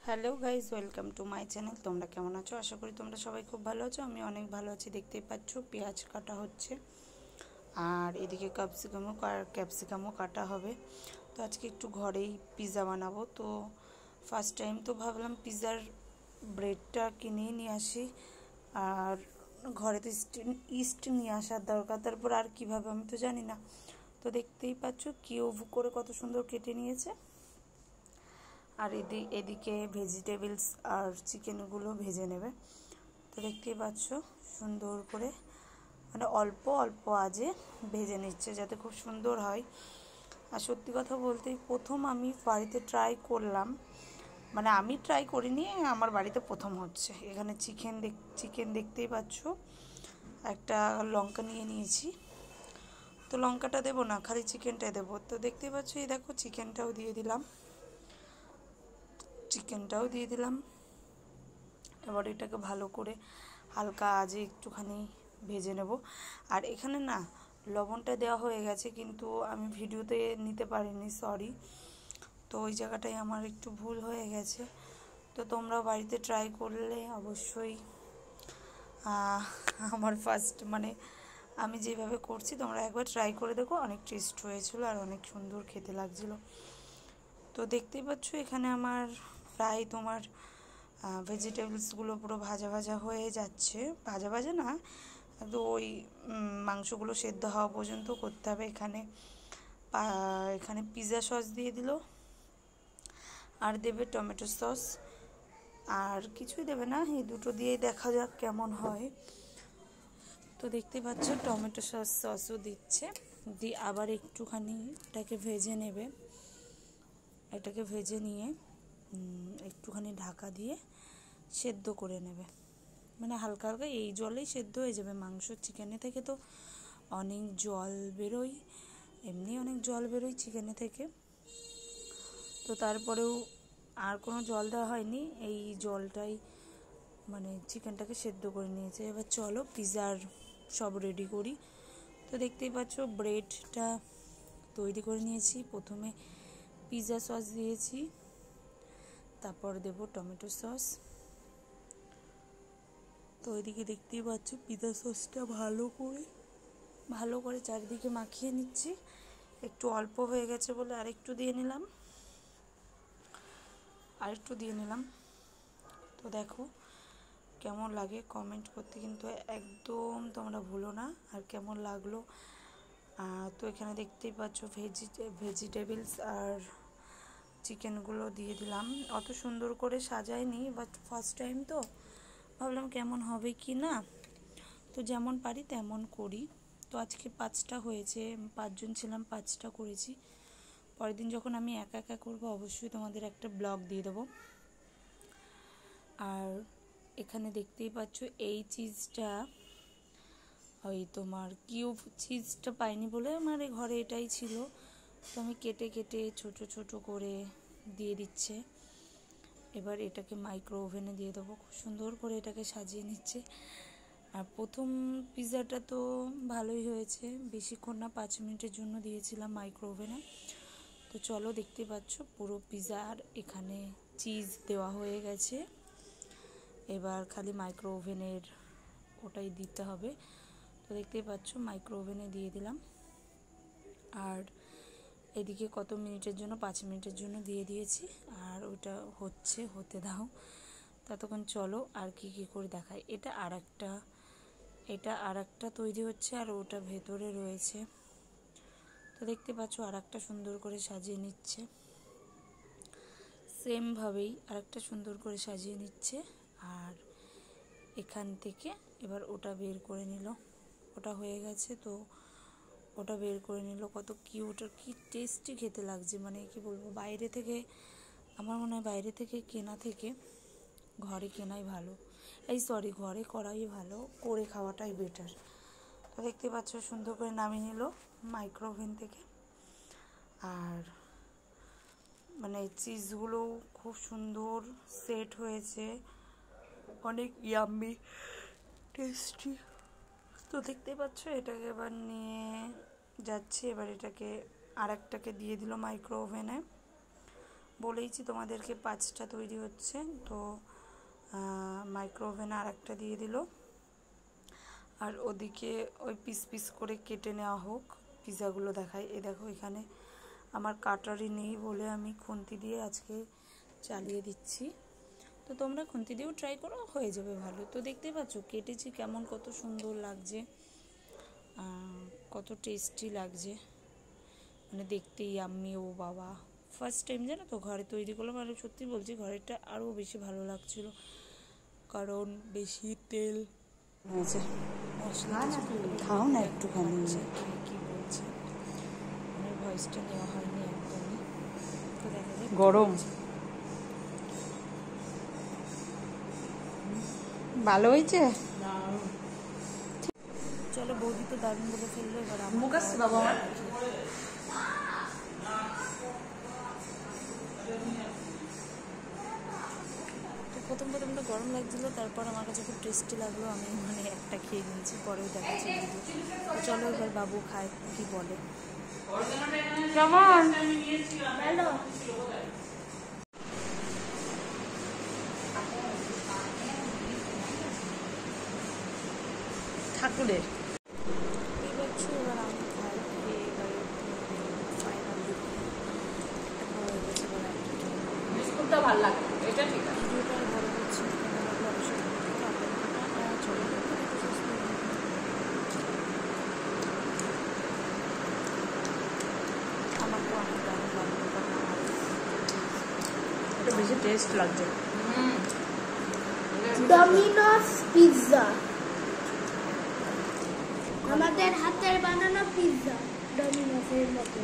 Hello guys, welcome to my channel. তোমরা কেমন আছো? আশা করি তোমরা সবাই খুব ভালো আছো। আমি অনেক ভালো আছি। দেখতেই পাচ্ছ পেঁয়াজ কাটা হচ্ছে, আর এদিকে ক্যাপসিকামও কাটা হবে। তো আজকে একটু ঘরেই পিৎজা বানাবো। তো ফার্স্ট টাইম তো ভাবলাম পিৎজার ব্রেডটা কিনেই নিয়ে আসি, আর ঘরে তো ইস্ট নিয়ে আসার দরকার। তারপর আর কীভাবে আমি তো জানি না। তো দেখতেই পাচ্ছ কিউব করে কত সুন্দর কেটে নিয়েছে। আর এদিকে ভেজিটেবলস আর চিকেনগুলো ভেজে নেবে। তো দেখতেই পাচ্ছ সুন্দর করে, মানে অল্প অল্প আজে ভেজে নিচ্ছে যাতে খুব সুন্দর হয়। আর সত্যি কথা বলতে প্রথম আমি বাড়িতে ট্রাই করলাম, মানে আমি ট্রাই করিনি, আমার বাড়িতে প্রথম হচ্ছে। এখানে চিকেন দেখতেই পাচ্ছ, একটা লঙ্কা নিয়ে নিয়েছি। তো লঙ্কাটা দেবো না, খালি চিকেনটাই দেবো। তো দেখতেই পাচ্ছ, এই দেখো চিকেনটাও দিয়ে দিলাম। এবার এটাকে ভালো করে হালকা আজে একটুখানি ভেজে নেব। আর এখানে না লবণটা দেওয়া হয়ে গেছে, কিন্তু আমি ভিডিওতে নিতে পারিনি, সরি। তো ওই জায়গাটায় আমার একটু ভুল হয়ে গেছে। তো তোমরা বাড়িতে ট্রাই করলে অবশ্যই আমার মানে আমি যেভাবে করছি তোমরা একবার ট্রাই করে দেখো। অনেক টেস্ট হয়েছিল আর অনেক সুন্দর খেতে লাগছিল। তো দেখতেই পাচ্ছ এখানে আমার প্রায় তোমার ভেজিটেবলসগুলো পুরো ভাজা ভাজা হয়ে যাচ্ছে। ভাজা ভাজা না, তো ওই মাংসগুলো সেদ্ধ হওয়া পর্যন্ত করতে হবে। এখানে পিৎজা সস দিয়ে দিল, আর দেবে টমেটো সস, আর কিছুই দেবে না। এই দুটো দিয়েই দেখা যাক কেমন হয়। তো দেখতে পাচ্ছ টমেটো সসও দিচ্ছে, দিয়ে আবার একটুখানি এটাকে ভেজে নেবে। এটাকে ভেজে নিয়ে একটুখানি ঢাকা দিয়ে সেদ্ধ করে নেবে, মানে হালকা হালকা এই জলেই সেদ্ধ হয়ে যাবে। মাংস চিকেনে থেকে তো অনেক জল বেরোয়, এমনি অনেক জল বেরোয় চিকেনে থেকে। তো তারপরেও আর কোনো জল দেওয়া হয়নি, এই জলটাই মানে চিকেনটাকে সেদ্ধ করে নিয়েছে। এবার চলো পিৎজার সব রেডি করি। তো দেখতেই পাচ্ছ ব্রেডটা তৈরি করে নিয়েছি। প্রথমে পিৎজা সস দিয়েছি, তারপর দেব টমেটো সস। তো ওইদিকে দেখতেই পাচ্ছ পিৎজা সসটা ভালো করে চারিদিকে মাখিয়ে নিচ্ছি। একটু অল্প হয়ে গেছে বলে আরেকটু দিয়ে নিলাম। তো দেখো কেমন লাগে কমেন্ট করতে কিন্তু একদম তোমরা ভুলো না, আর কেমন লাগলো। তো এখানে দেখতেই পাচ্ছ ভেজিটেবলস আর চিকেনগুলো দিয়ে দিলাম। অত সুন্দর করে সাজাইনি, বাট ফার্স্ট টাইম তো ভাবলাম কেমন হবে কি না। তো যেমন পারি তেমন করি। তো আজকে 5টা হয়েছে, 5জন ছিলাম, 5টা করেছি। পরের দিন যখন আমি একা একা করবো অবশ্যই তোমাদের একটা ব্লগ দিয়ে দেবো। আর এখানে দেখতেই পাচ্ছ এই চিজটা, ওই তোমার কিউব চিজটা পাইনি বলে আমার ঘরে এটাই ছিল। তো আমি কেটে কেটে ছোট ছোট করে দিয়ে দিচ্ছে। এবার এটাকে মাইক্রো ওভেনে দিয়ে দেবো। খুব সুন্দর করে এটাকে সাজিয়ে নিচ্ছে। আর প্রথম পিৎজাটা তো ভালোই হয়েছে, বেশিক্ষণ না, 5 মিনিটের জন্য দিয়েছিলাম মাইক্রো ওভেনে। তো চলো দেখতে পাচ্ছ পুরো পিৎজার এখানে চিজ দেওয়া হয়ে গেছে। এবার খালি মাইক্রো ওভেনের ওটাই দিতে হবে। তো দেখতেই পাচ্ছ মাইক্রো ওভেনে দিয়ে দিলাম। আর এদিকে কত মিনিটের জন্য, 5 মিনিটের জন্য দিয়ে দিয়েছি। আর ওটা হতে দাও ততক্ষণ। চলো আর কি করে দেখায়। এটা আর একটা তৈরি হচ্ছে, আর ওটা ভেতরে রয়েছে। তো দেখতে পাচ্ছ আর একটা সুন্দর করে সাজিয়ে নিচ্ছে, সেমভাবেই আর একটা সুন্দর করে সাজিয়ে নিচ্ছে। আর এখান থেকে এবার ওটা বের করে নিল, ওটা হয়ে গেছে। তো ওটা বের করে নিল। কত কিউট আর কি টেস্টি খেতে লাগছে, মানে কি বলবো। আমার মনে হয় বাইরে থেকে কেনা থেকে ঘরে কেনাই ভালো, ঘরে করাই ভালো, করে খাওয়াটাই বেটার। তো দেখতে পাচ্ছ সুন্দর করে নামিয়ে নিল মাইক্রো ওভেন থেকে। আর মানে চিজগুলো খুব সুন্দর সেট হয়েছে, অনেক ইয়াম্মি টেস্টি। তো দেখতে পাচ্ছ এটাকে এবার নিয়ে যাচ্ছি। এবার এটাকে আর একটাকে দিয়ে দিল মাইক্রো ওভেনে। বলেইছি তোমাদেরকে 5টা তৈরি হচ্ছে। তো মাইক্রো ওভেনে আর একটা দিয়ে দিল, আর ওদিকে ওই পিস পিস করে কেটে নেওয়া হোক। পিৎজাগুলো দেখাই, এই দেখো এখানে আমার কাটারি নেই বলে আমি খুন্তি দিয়ে আজকে চালিয়ে দিচ্ছি। তো তোমরা খুন্তি দিয়েও ট্রাই করো, হয়ে যাবে ভালো। তো দেখতেই পাচ্ছ কেটেছি কেমন, কত সুন্দর লাগছে, কত টেস্টি লাগছে, মানে দেখতেই আমি ও বাবা ফার্স্ট টাইম জানো তো ঘরে তৈরি করলাম। আর সত্যি বলছি ঘরেরটা আরও বেশি ভালো লাগছিল, কারণ বেশি তেল হয়েছে, মশলা খাও না একটুখানি। কি বলছে আমার ভয়েসটা নেওয়া হয়নি একদমই। তো দেখা যায় গরম ভালো হয়েছে। চলো বৌদি তো দারুণ বলে ফেললো, এবার মুখ আসছে বাবা আমার। তো প্রথম তো গরম লাগছিলো, তারপর আমার কাছে খুব টেস্টি লাগলো, আমি মানে একটা খেয়ে নিয়েছি, পরেও দেখাচ্ছি ভিডিও। তো চলো এবার বাবু খায় কি বলে। কেমন হ্যালো ঠাকুরের এবার আমি খাই, এবার ফাইনাল ভালো গেছে বলে বিস্কুটটা ভালো লাগে, এটা ঠিক আছে। ভিডিওটা বড় হচ্ছে অবশ্যই চলে আমার তো অনেক দারুণ লাগলো, এটা বেশি টেস্ট লাগছে। ডমিনোস পিৎজা, আমাদের হাতের বানানো পিৎজা ডমিনোসের মতো।